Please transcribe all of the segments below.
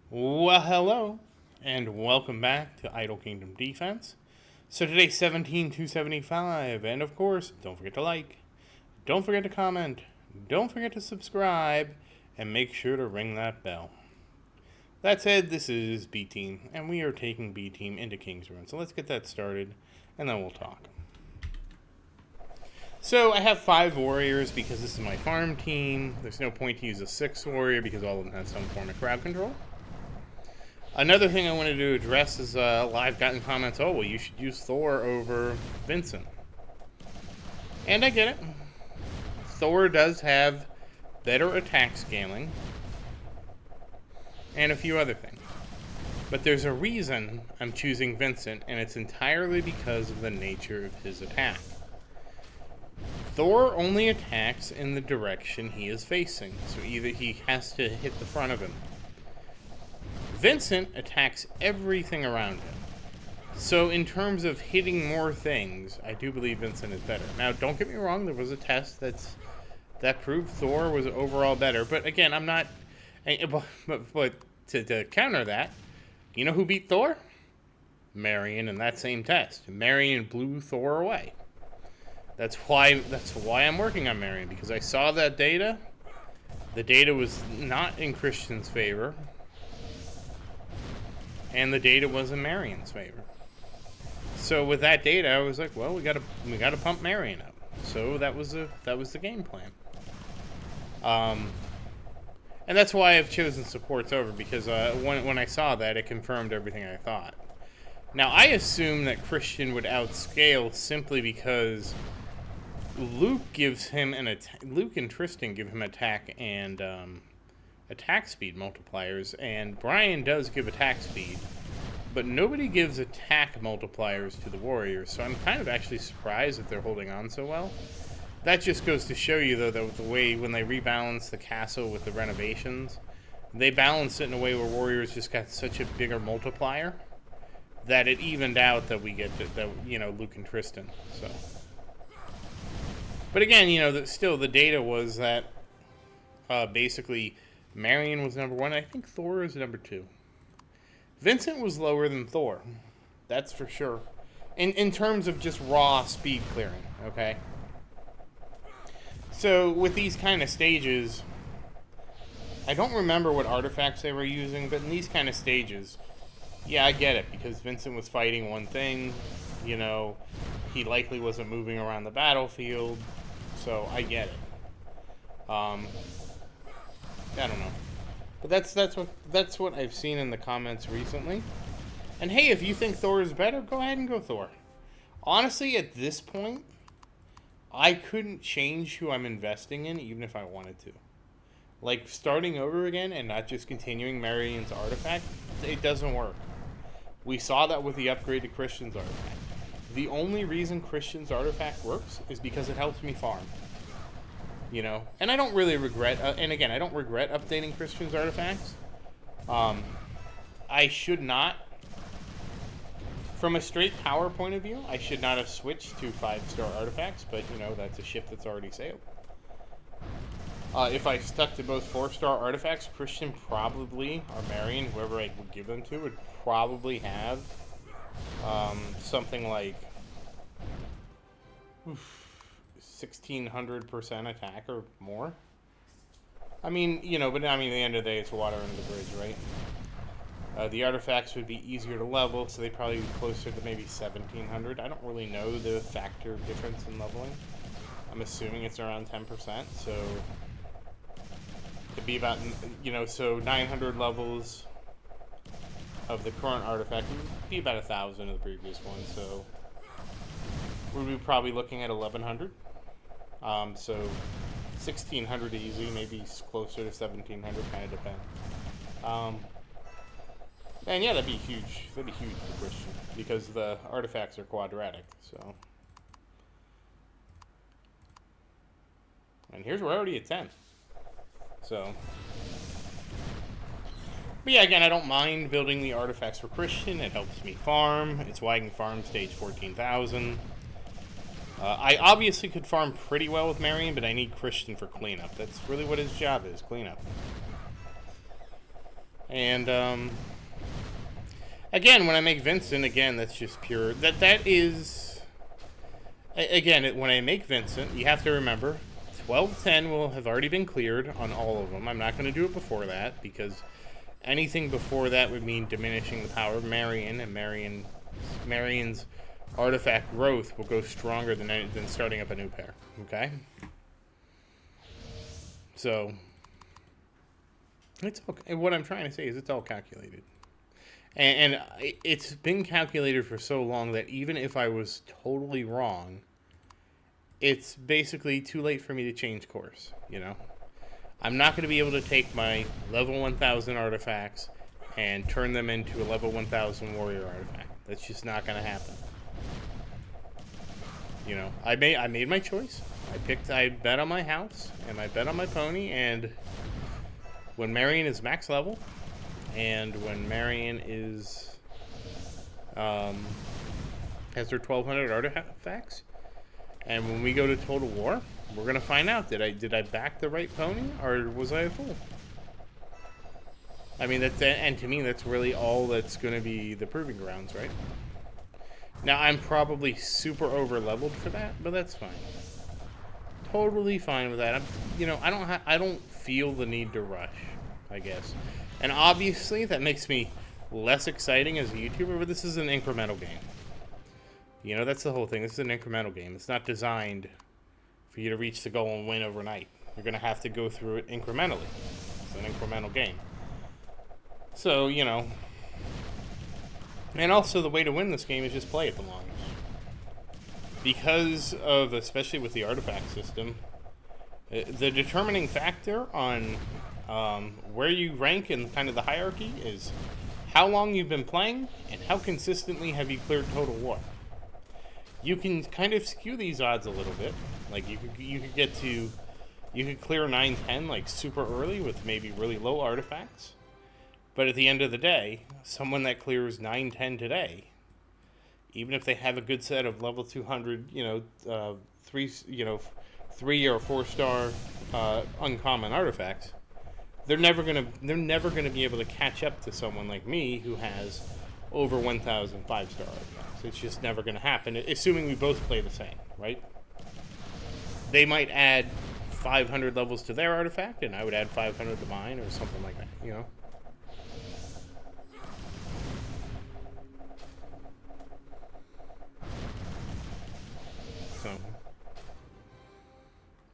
Well, hello, and welcome back to Idle Kingdom Defense. So today's 17,275, and of course, don't forget to like, don't forget to comment, don't forget to subscribe, and make sure to ring that bell. That said, this is B Team, and we are taking B Team into King's Run. So let's get that started, and then we'll talk. So I have 5 warriors because this is my farm team. There's no point to use a 6th warrior because all of them have some form of crowd control. Another thing I wanted to address is I've gotten comments, oh, well, you should use Thor over Vincent. And I get it. Thor does have better attack scaling and a few other things. But there's a reason I'm choosing Vincent, and it's entirely because of the nature of his attack. Thor only attacks in the direction he is facing, so either he has to hit the front of him. Vincent attacks everything around him. So in terms of hitting more things, I do believe Vincent is better. Now, don't get me wrong, there was a test that proved Thor was overall better. But again, I'm not... But to counter that, you know who beat Thor? Marion in that same test. Marion blew Thor away. That's why I'm working on Marion, because I saw that data. The data was not in Christian's favor. And the data was in Marion's favor. So with that data, I was like, well, we gotta pump Marion up. So that was the game plan. And that's why I've chosen supports over, because when I saw that, it confirmed everything I thought. Now I assume that Christian would outscale simply because Luke and Tristan give him attack and attack speed multipliers, and Brian does give attack speed, but nobody gives attack multipliers to the warriors, so I'm kind of actually surprised that they're holding on so well. That just goes to show you, though, that the way when they rebalance the castle with the renovations, they balanced it in a way where warriors just got such a bigger multiplier that it evened out that we get Luke and Tristan. So, but again, still the data was that basically Marion was number 1. I think Thor is number 2. Vincent was lower than Thor. That's for sure. In terms of just raw speed clearing, okay? So with these kind of stages, I don't remember what artifacts they were using, but in these kind of stages, yeah, I get it, because Vincent was fighting one thing, he likely wasn't moving around the battlefield, so I get it. I don't know, but that's what I've seen in the comments recently. And hey, if you think Thor is better, go ahead and go Thor. Honestly, at this point, I couldn't change who I'm investing in, even if I wanted to. Like, starting over again and not just continuing Marion's artifact, it doesn't work. We saw that with the upgrade to Christian's artifact. The only reason Christian's artifact works is because it helps me farm. And I don't really regret, and again, I don't regret updating Christian's artifacts. I should not, from a straight power point of view, I should not have switched to 5-star artifacts, but, that's a ship that's already sailed. If I stuck to both 4-star artifacts, Christian probably, or Marion, whoever I would give them to, would probably have something like 1,600% attack or more. But at the end of the day, it's water under the bridge, right? The artifacts would be easier to level, so they'd probably be closer to maybe 1,700. I don't really know the factor difference in leveling. I'm assuming it's around 10%, so it'd be about, so 900 levels of the current artifact would be about 1,000 of the previous one, so we'd be probably looking at 1,100. So 1,600 easy, maybe closer to 1,700, kind of depends. And yeah, that'd be huge. That'd be huge for Christian, because the artifacts are quadratic, so. And we're already at 10. So. But yeah, again, I don't mind building the artifacts for Christian. It helps me farm. It's why I can farm stage 14,000. I obviously could farm pretty well with Marion, but I need Christian for cleanup. That's really what his job is, cleanup. And again, when I make Vincent, again, that's just pure. That is again when I make Vincent, you have to remember 1210 will have already been cleared on all of them. I'm not going to do it before that because anything before that would mean diminishing the power of Marion, and Marion's artifact growth will go stronger than starting up a new pair. Okay? So, it's okay. What I'm trying to say is it's all calculated. And it's been calculated for so long that even if I was totally wrong, it's basically too late for me to change course, you know? I'm not going to be able to take my level 1000 artifacts and turn them into a level 1000 warrior artifact. That's just not going to happen. You know, I made my choice. I bet on my house and I bet on my pony, and when Marion is max level and when Marion is has her 1200 artifacts, and when we go to Total War, we're gonna find out, did I back the right pony, or was I a fool? I mean, and to me, that's really all that's gonna be the proving grounds, right? Now, I'm probably super over leveled for that, but that's fine. Totally fine with that. I don't feel the need to rush, I guess. And obviously, that makes me less exciting as a YouTuber, but this is an incremental game. You know, that's the whole thing. This is an incremental game. It's not designed for you to reach the goal and win overnight. You're going to have to go through it incrementally. It's an incremental game. So, you know. And also, the way to win this game is just play it the longest. Because of, especially with the artifact system, the determining factor on where you rank in kind of the hierarchy is how long you've been playing and how consistently have you cleared Total War. You can kind of skew these odds a little bit. Like you could clear 9-10 like super early with maybe really low artifacts. But at the end of the day, someone that clears 9-10 today, even if they have a good set of level 200, 3 or 4 star uncommon artifacts, they're never gonna be able to catch up to someone like me who has over 1,000 5-star artifacts. It's just never gonna happen, assuming we both play the same, right? They might add 500 levels to their artifact, and I would add 500 to mine, or something like that, you know? So,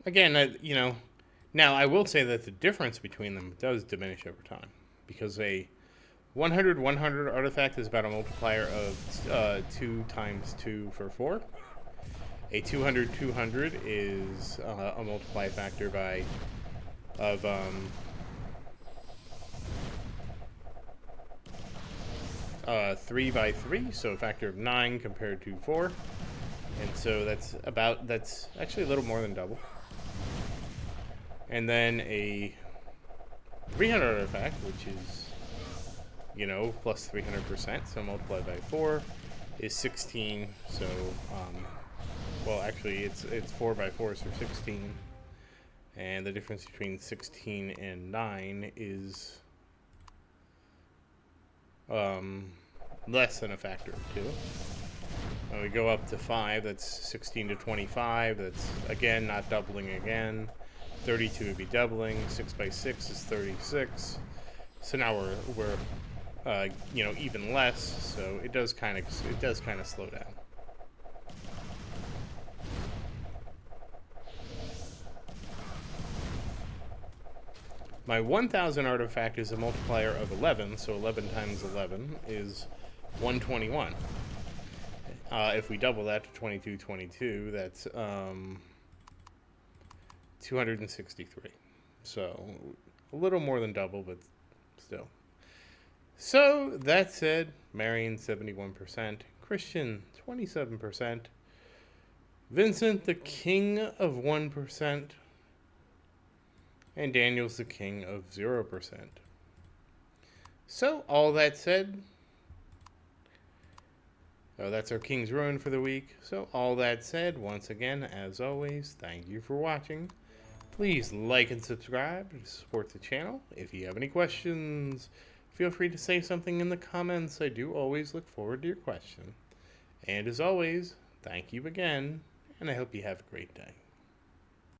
again, now I will say that the difference between them does diminish over time, because a 100 artifact is about a multiplier of 2 times 2 for 4. A 200 is a multiply factor of 3 by 3, so a factor of 9 compared to 4. And so that's actually a little more than double. And then a 300 artifact, which is, plus 300%, so multiplied by 4, is 16. So, well, actually, it's 4 by 4, so 16. And the difference between 16 and 9 is less than a factor of 2. When we go up to 5, that's 16 to 25. That's, again, not doubling again. 32 would be doubling. 6 by 6 is 36. So now we're even less. So it does kind of slow down. My 1,000 artifact is a multiplier of 11, so 11 times 11 is 121. If we double that to 2222, that's 263. So a little more than double, but still. So that said, Marion 71%, Christian 27%, Vincent the king of 1%, and Daniel's the king of 0%. So all that said, that's our King's Ruin for the week. So all that said, once again, as always, thank you for watching. Please like and subscribe to support the channel. If you have any questions feel free to say something in the comments. I do always look forward to your question. And as always, thank you again, and I hope you have a great day.